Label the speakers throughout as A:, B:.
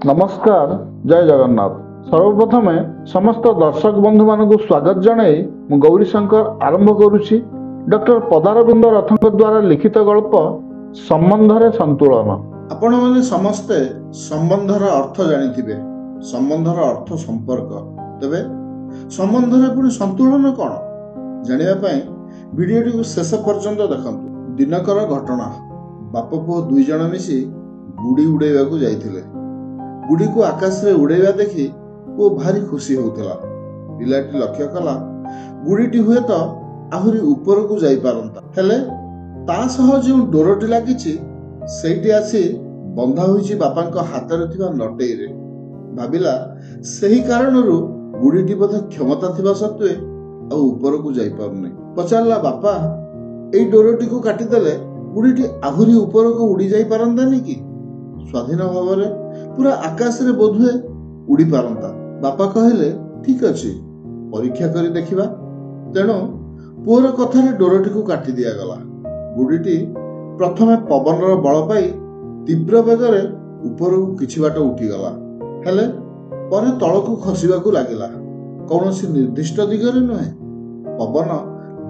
A: नमस्कार जय जगन्नाथ। सर्वप्रथम समस्त दर्शक बंधु मानक स्वागत जनाई मु गौरीशंकर आरंभ करुछि डॉक्टर पदारविंद रथଙ୍କ द्वारा लिखित गल्प संबंधरे संतुलन। आपण माने समस्ते संबंधर अर्थ जानिथिबे। संबंधर अर्थ संपर्क। तबे संबंधरे पुणी संतुलन कोन जानिबा पई वीडियोटी को शेष पर्यंत देखंतु। दिनकर घटना बाप पुओ दुई जण मिसी गुडी उड़ेबा को जाइथिले। गुडी को आकाश रे उड़ेबा देखि वो भारी खुशी होउतला। पिलाटी लक्ष्य कला गुडीटी हुए तो आहुरी ऊपर को जाई पारंता, हेले ता सह जो डोरटी लागिछि सेठी आसी बंधा होइछि बापांक हातरे थिबा नटेई रे। भाबिला सही कारणरू गुडीटी बोध क्षमता थिबा सत्वे आ ऊपर को जाई पारुनी। पचारला बापा एई डोरटी को काटी देले गुडीटी आहुरी ऊपर को उड़ी जाई पारंतानी कि? स्वाधीन भावरे पूरा आकाश रे बोधुए उड़ी पारंता। बापा कहले ठीक अछि परीक्षा करी देखिबा। तेणु पुअर कथारे डोरटी को काटी दिया गला। गुडीटी प्रथमे पवनर बल पाई तीव्र वेगरे ऊपर को किछि बाट उठी गला, हेले परे तळकु खसिबाकू लागिला। कौनसी निर्दिष्ट दिगरे नुहे, पवन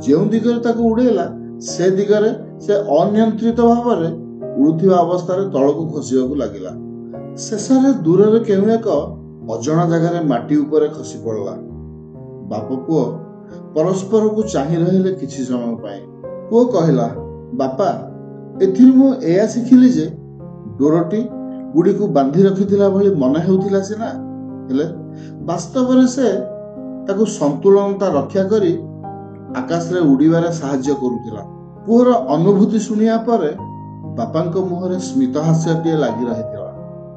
A: जेउ दिगरे ताकू उड़ेला से दिगरे से अनियंत्रित भावरे उड़ुथिबा अवस्थारे तळकु खसिबाकू लागिला। शेषरे दूर केउ एक अजणा जगार माटी उपरे खसी पड़ला। बाप पुओ परस्पर को चाहि रहिले किछि समय पाए। पुओ कहला बापा एथिर मु एया सिखिली जे डोरटी गुडी को बांधी रखिथिला भली मन हेउथिला सिना, हेले वास्तव रे से ताकू संतुलनता रक्षा करी आकाश रे उड़ीबारे सहाय्य करूथिला। पुओर अनुभूति सुनिया परे बापांक मुहरे स्मित हास्यटिए लागि रहिथिला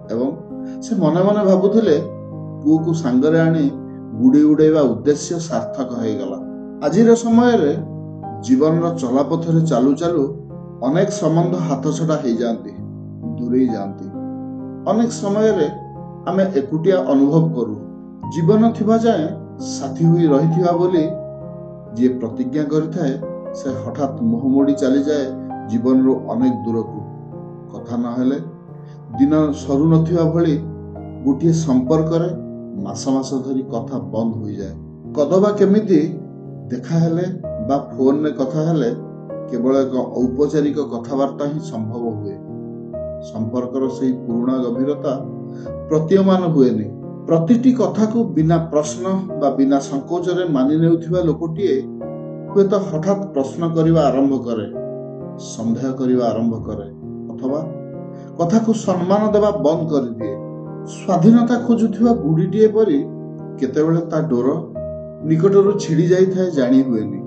A: एवं से मने मने भाबुथिले पुओ को सांगरे आनी गुडी उड़ेबा उद्देश्य सार्थक हो गला। आजिर समय रे जीवन रो चलापथरे चालू चालू अनेक संबंध हाथ छड़ा हो जाती, दूरे जाती। अनेक समय रे आमे एकुटिया अनुभव करू। जीवन थिबा जाए साथी हुई रहिथिबा बोली जे प्रतिज्ञा करिथाए से हठात मुह मोड़ी चली जाए जीवन रो अनेक दूर को। कथा न हेले दिन सरू नथिबा भली गोटे संपर्क रे मास मास धरी कथा बंद हो जाए। कदबा केमिति देखा हेले बा फोन ने कथा हेले केवल एक औपचारिक कथबार्ता ही संभव हुए। संपर्कर से पुराना गभीरता प्रतीयमान हुएनि। प्रतिटी कथा को बिना प्रश्न बा बिना संकोच रे मानि नेउथिबा लोकटिए हुए तो हठात प्रश्न करिवा आरंभ करे, संदेह करिवा आरंभ करे अथवा कथा को सम्मान देवा बंद कर दिए। स्वाधीनता खोजुथिबा गुडीटीए परी केतेबेले ता डोर निकटरू छिड़ी जाई थाए जानी हुएनी।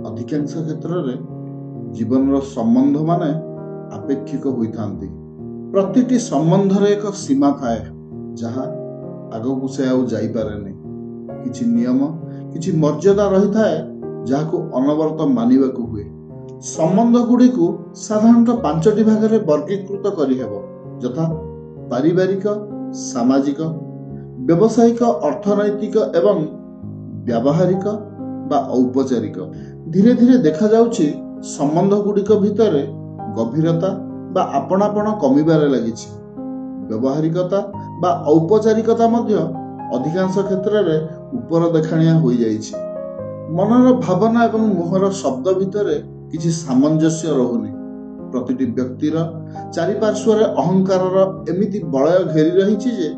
A: अधिकांश क्षेत्र रे जीवन रो संबंध माने अपेक्षिक होई थांती। प्रतिटी संबंध रे एक सीमा थाए जहा आगो को से आउ जाई पारेनी। किछि नियम किछि मर्यादा रही थाए जाहाको अनवरत मानिबाकू हुए। संबंध गुडी को साधारणतः 5टी भागरे वर्गीकृत करी हेबो, यथा पारिवारिक, सामाजिक, व्यवसायिक, अर्थनैतिक एवं व्यावहारिक बा औपचारिक। धीरे धीरे देखा जाउछि संबंध गुडिक भितरे गभीरता बा आपणापण कमिबारे लागिछि। व्यवहारिकता बा औपचारिकता मध्य अधिकांश क्षेत्र रे ऊपर देखाणिया होई जाइछि। मनर भावना एवं मुहर शब्द भितरे किछि सामंजस्य रहुनी। प्रतिटी व्यक्तिर चारिपार्श्वर अहंकार एमिति बलय घेरी रहिछि जे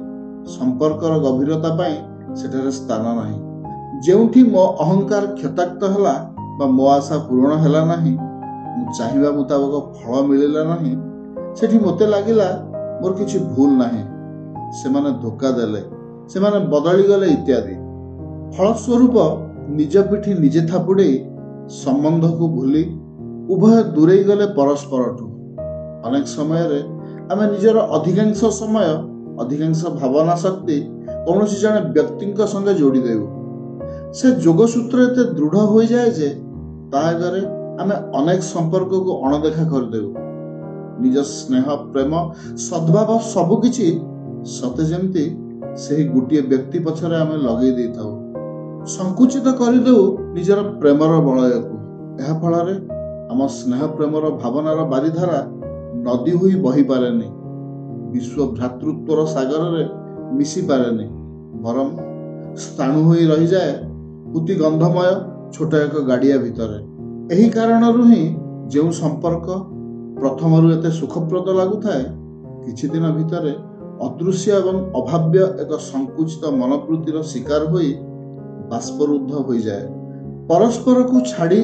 A: संपर्कर गभीरता पाई सेठारे स्थान नाही। जेउठी मो अहंकार क्षताक्त हला बा मो आशा पूर्ण हला नाही, मु चाहिबा मुताबक फल मिलिला नाही, सेठी मते लागिला मोर किछि भूल नाही, सेमाने धोखा देले, सेमाने बदली गले इत्यादि। फलस्वरूप निज पिठी निजे थापुडे संबंध को भूली उभय दूरे गले परस्परठू। अनेक समय रे आमे निजर अधिकांश समय अधिकांश भावना शक्ति कौनसी जने व्यक्तिंक संगे जोड़ी देउ। से जोगसूत्र एते दृढ़ हो जाए जे तागरे आमे अनेक संपर्क को अणदेखा कर देउ। निज स्नेह प्रेम सद्भाव सब किछि सते जेमति सेही गोटिए व्यक्ति पछरे आमे लगेई देइथाउ। संकुचित कर देउ निजर प्रेमर बलय को। एहा फଳରେ आम स्नेह प्रेमर भावनार बारिधारा नदी हुई बही पारेनि, ବିଶ୍ୱ ଭ୍ରାତୃତ୍ୱର ସାଗରରେ ମିଶି ପାରେନି, ବରଂ ସ୍ଥାଣୁ ହୋଇ ରହିଯାଏ ପୁତି ଗନ୍ଧମୟ ଛୋଟ ଏକ ଗାଡ଼ିଆ ଭିତରେ। ଏହି କାରଣରୁ ହିଁ ଯେଉଁ ସମ୍ପର୍କ ପ୍ରଥମରୁ ଏତେ ସୁଖପ୍ରଦ ଲାଗୁଥାଏ, କିଛି ଦିନ ଭିତରେ ଅଦୃଶ୍ୟ ଏବଂ ଅଭାବ୍ୟ ଏକ ସଂକୁଚିତ ମନୋବୃତ୍ତିର ଶିକାର ହୋଇ ବାଷ୍ପରୁଦ୍ଧ ହୋଇଯାଏ। ପରସ୍ପରକୁ ଛାଡ଼ି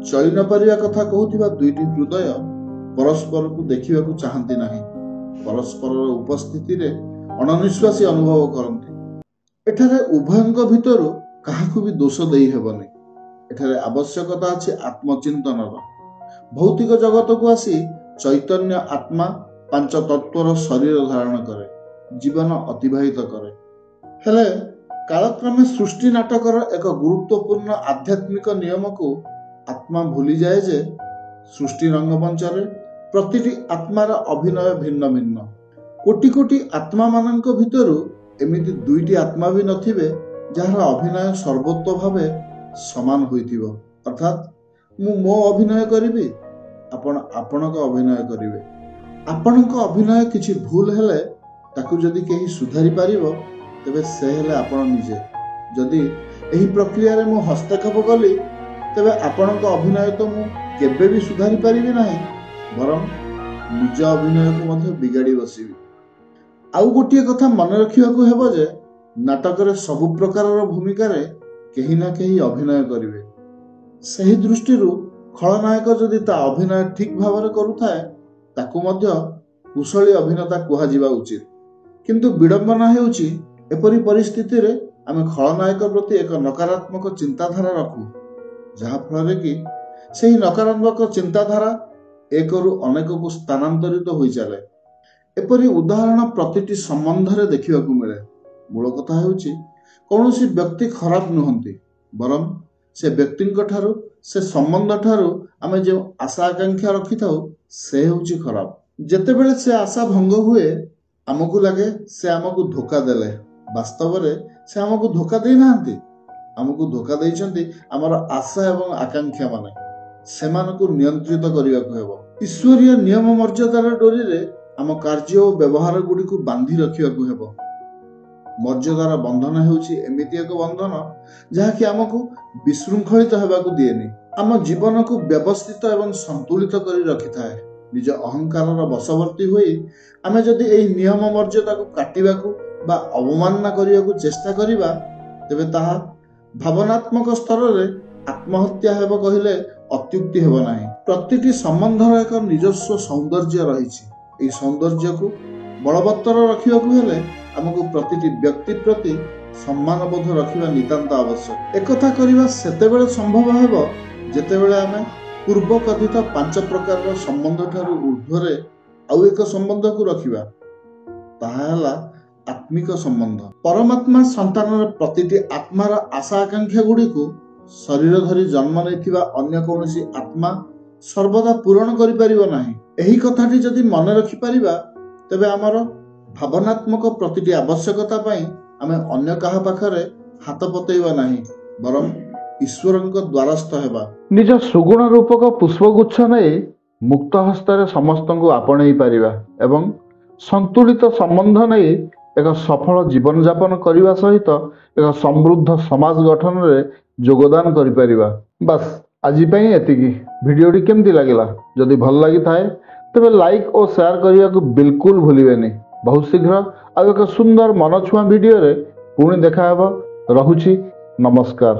A: ଚଳି ନ ପାରିବା କଥା କହୁଥିବା ଦୁଇଟି ହୃଦୟ ପରସ୍ପରକୁ ଦେଖିବାକୁ ଚାହାନ୍ତି ନାହିଁ, ପରସ୍ପରର ଉପସ୍ଥିତିରେ ଅଣନିଶ୍ୱାସୀ ଅନୁଭବ କରନ୍ତି। ଏଠାରେ ଉଭୟଙ୍କ ଭିତରୁ କାହାକୁ ବି ଦୋଷ ଦେଇ ହେବନି। ଏଠାରେ ଆବଶ୍ୟକତା ଅଛି ଆତ୍ମଚିନ୍ତନର। ଭୌତିକ ଜଗତକୁ ଆସି ଚୈତନ୍ୟ ଆତ୍ମା ପାଞ୍ଚ ତତ୍ତ୍ୱର ଶରୀର ଧାରଣ କରେ, ଜୀବନ ଅତିବାହିତ କରେ। ହେଲେ କାଳକ୍ରମେ ସୃଷ୍ଟି ନାଟକର ଏକ ଗୁରୁତ୍ୱପୂର୍ଣ୍ଣ ଆଧ୍ୟାତ୍ମିକ ନିୟମକୁ ଆତ୍ମା ଭୁଲିଯାଏ ଯେ ସୃଷ୍ଟି ରଙ୍ଗମଞ୍ଚରେ ପ୍ରତିଟି ଆତ୍ମାର ଅଭିନୟ ଭିନ୍ନ ଭିନ୍ନ। କୋଟି କୋଟି ଆତ୍ମାମାନଙ୍କ ଭିତରୁ ଏମିତି ଦୁଇଟି ଆତ୍ମା ବି ନଥିବେ ଯାହାର ଅଭିନୟ ସର୍ବୋତ୍ତ ଭାବେ ସମାନ ହୋଇଥିବ। ଅର୍ଥାତ୍ ମୁଁ ମୋ ଅଭିନୟ କରିବି, ଆପଣ ଆପଣଙ୍କ ଅଭିନୟ କରିବେ। ଆପଣଙ୍କ ଅଭିନୟ କିଛି ଭୁଲ ହେଲେ ତାକୁ ଯଦି କେହି ସୁଧାରି ପାରିବ, ତେବେ ସେ ହେଲେ ଆପଣ ନିଜେ। ଯଦି ଏହି ପ୍ରକ୍ରିୟାରେ ମୁଁ ହସ୍ତକ୍ଷେପ କଲି, ତେବେ ଆପଣଙ୍କ ଅଭିନୟ ତ ମୁଁ କେବେ ବି ସୁଧାରି ପାରିବି ନାହିଁ, ବରଂ ନିଜ ଅଭିନୟକୁ ମଧ୍ୟ ବିଗାଡ଼ି ବସିବି। ଆଉ ଗୋଟିଏ କଥା ମନେ ରଖିବାକୁ ହେବ ଯେ ନାଟକରେ ସବୁ ପ୍ରକାରର ଭୂମିକାରେ କେହି ନା କେହି ଅଭିନୟ କରିବେ। ସେହି ଦୃଷ୍ଟିରୁ ଖଳନାୟକ ଯଦି ତା ଅଭିନୟ ଠିକ୍ ଭାବରେ କରୁଥାଏ, ତାକୁ ମଧ୍ୟ କୁଶଳୀ ଅଭିନେତା କୁହାଯିବା ଉଚିତ। କିନ୍ତୁ ବିଡ଼ମ୍ବନା ହେଉଛି, ଏପରି ପରିସ୍ଥିତିରେ ଆମେ ଖଳନାୟକ ପ୍ରତି ଏକ ନକାରାତ୍ମକ ଚିନ୍ତାଧାରା ରଖୁ, ଯାହାଫଳରେ କି ସେହି ନକାରାତ୍ମକ ଚିନ୍ତାଧାରା ଏକରୁ ଅନେକକୁ ସ୍ଥାନାନ୍ତରିତ ହୋଇଚାଲେ। ଏପରି ଉଦାହରଣ ପ୍ରତିଟି ସମ୍ବନ୍ଧରେ ଦେଖିବାକୁ ମିଳେ। ମୂଳ କଥା ହେଉଛି, କୌଣସି ବ୍ୟକ୍ତି ଖରାପ ନୁହନ୍ତି, ବରଂ ସେ ବ୍ୟକ୍ତିଙ୍କ ଠାରୁ, ସେ ସମ୍ବନ୍ଧ ଠାରୁ ଆମେ ଯେଉଁ ଆଶା ଆକାଂକ୍ଷା ରଖିଥାଉ, ସେ ହେଉଛି ଖରାପ। ଯେତେବେଳେ ସେ ଆଶା ଭଙ୍ଗ ହୁଏ, ଆମକୁ ଲାଗେ ସେ ଆମକୁ ଧୋକା ଦେଲେ। ବାସ୍ତବରେ ସେ ଆମକୁ ଧୋକା ଦେଇନାହାନ୍ତି, ଆମକୁ ଧୋକା ଦେଇଛନ୍ତି ଆମର ଆଶା ଏବଂ ଆକାଂକ୍ଷା ମାନେ। ସେମାନଙ୍କୁ ନିୟନ୍ତ୍ରିତ କରିବାକୁ ହେବ। ଈଶ୍ୱରୀୟ ନିୟମ ମର୍ଯ୍ୟାଦାର ଡୋରିରେ ଆମ କାର୍ଯ୍ୟ ଓ ବ୍ୟବହାର ଗୁଡ଼ିକୁ ବାନ୍ଧି ରଖିବାକୁ ହେବ। ମର୍ଯ୍ୟାଦାର ବନ୍ଧନ ହେଉଛି ଏମିତି ଏକ ବନ୍ଧନ ଯାହାକି ଆମକୁ ବିଶୃଙ୍ଖଳିତ ହେବାକୁ ଦିଏନି, ଆମ ଜୀବନକୁ ବ୍ୟବସ୍ଥିତ ଏବଂ ସନ୍ତୁଳିତ କରି ରଖିଥାଏ। ନିଜ ଅହଙ୍କାରର ବଶବର୍ତ୍ତୀ ହୋଇ ଆମେ ଯଦି ଏହି ନିୟମ ମର୍ଯ୍ୟାଦାକୁ କାଟିବାକୁ ବା ଅବମାନନା କରିବାକୁ ଚେଷ୍ଟା କରିବା, ତେବେ ତାହା ଭାବନାତ୍ମକ ସ୍ତରରେ ଆତ୍ମହତ୍ୟା ହେବ କହିଲେ ଅତ୍ୟୁକ୍ତି ହେବ ନାହିଁ। ପ୍ରତିଟି ସମ୍ବନ୍ଧର ଏକ ନିଜସ୍ୱ ସୌନ୍ଦର୍ଯ୍ୟ ରହିଛି। ଏହି ସୌନ୍ଦର୍ଯ୍ୟକୁ ବଳବତ୍ତର ରଖିବାକୁ ହେଲେ ଆମକୁ ପ୍ରତିଟି ବ୍ୟକ୍ତି ପ୍ରତି ସମ୍ମାନବୋଧ ରଖିବା ନିତାନ୍ତ ଆବଶ୍ୟକ। ଏକଥା କରିବା ସେତେବେଳେ ସମ୍ଭବ ହେବ ଯେତେବେଳେ ଆମେ ପୂର୍ବ କଥିତ 5 ପ୍ରକାରର ସମ୍ବନ୍ଧ ଠାରୁ ଊର୍ଦ୍ଧ୍ୱରେ ଆଉ ଏକ ସମ୍ବନ୍ଧକୁ ରଖିବା। ତାହା ହେଲା ଆତ୍ମିକ ସମ୍ବନ୍ଧ। ପରମାତ୍ମା ସନ୍ତାନର ପ୍ରତିଟି ଆତ୍ମାର ଆଶା ଆକାଂକ୍ଷା ଗୁଡ଼ିକୁ ଶରୀର ଧରି ଜନ୍ମ ନେଇଥିବା ଅନ୍ୟ କୌଣସି ଆତ୍ମା ସର୍ବଦା ପୂରଣ କରିପାରିବ ନାହିଁ। ଏହି କଥାଟି ଯଦି ମନେ ରଖିପାରିବା, ତେବେ ଆମର ଭାବନାତ୍ମକ ପ୍ରତିଟି ଆବଶ୍ୟକତା ପାଇଁ ଆମେ ଅନ୍ୟ କାହା ପାଖରେ ହାତ ପତେଇବା ନାହିଁ, ବରଂ ଈଶ୍ୱରଙ୍କ ଦ୍ୱାରସ୍ଥ ହେବା। ନିଜ ସୁଗୁଣ ରୂପକ ପୁଷ୍ପଗୁଚ୍ଛ ନେଇ ମୁକ୍ତ ହସ୍ତରେ ସମସ୍ତଙ୍କୁ ଆପଣେଇ ପାରିବା ଏବଂ ସନ୍ତୁଳିତ ସମ୍ବନ୍ଧ ନେଇ ଏକ ସଫଳ ଜୀବନଯାପନ କରିବା ସହିତ ଏକ ସମୃଦ୍ଧ ସମାଜ ଗଠନରେ ଯୋଗଦାନ କରିପାରିବା। ବାସ୍, ଆଜି ପାଇଁ ଏତିକି। ଭିଡ଼ିଓଟି କେମିତି ଲାଗିଲା? ଯଦି ଭଲ ଲାଗିଥାଏ ତେବେ ଲାଇକ୍ ଓ ସେୟାର କରିବାକୁ ବିଲକୁଲ ଭୁଲିବେନି। ବହୁତ ଶୀଘ୍ର ଆଉ ଏକ ସୁନ୍ଦର ମନଛୁଆଁ ଭିଡ଼ିଓରେ ପୁଣି ଦେଖା ହେବ। ରହୁଛି, ନମସ୍କାର।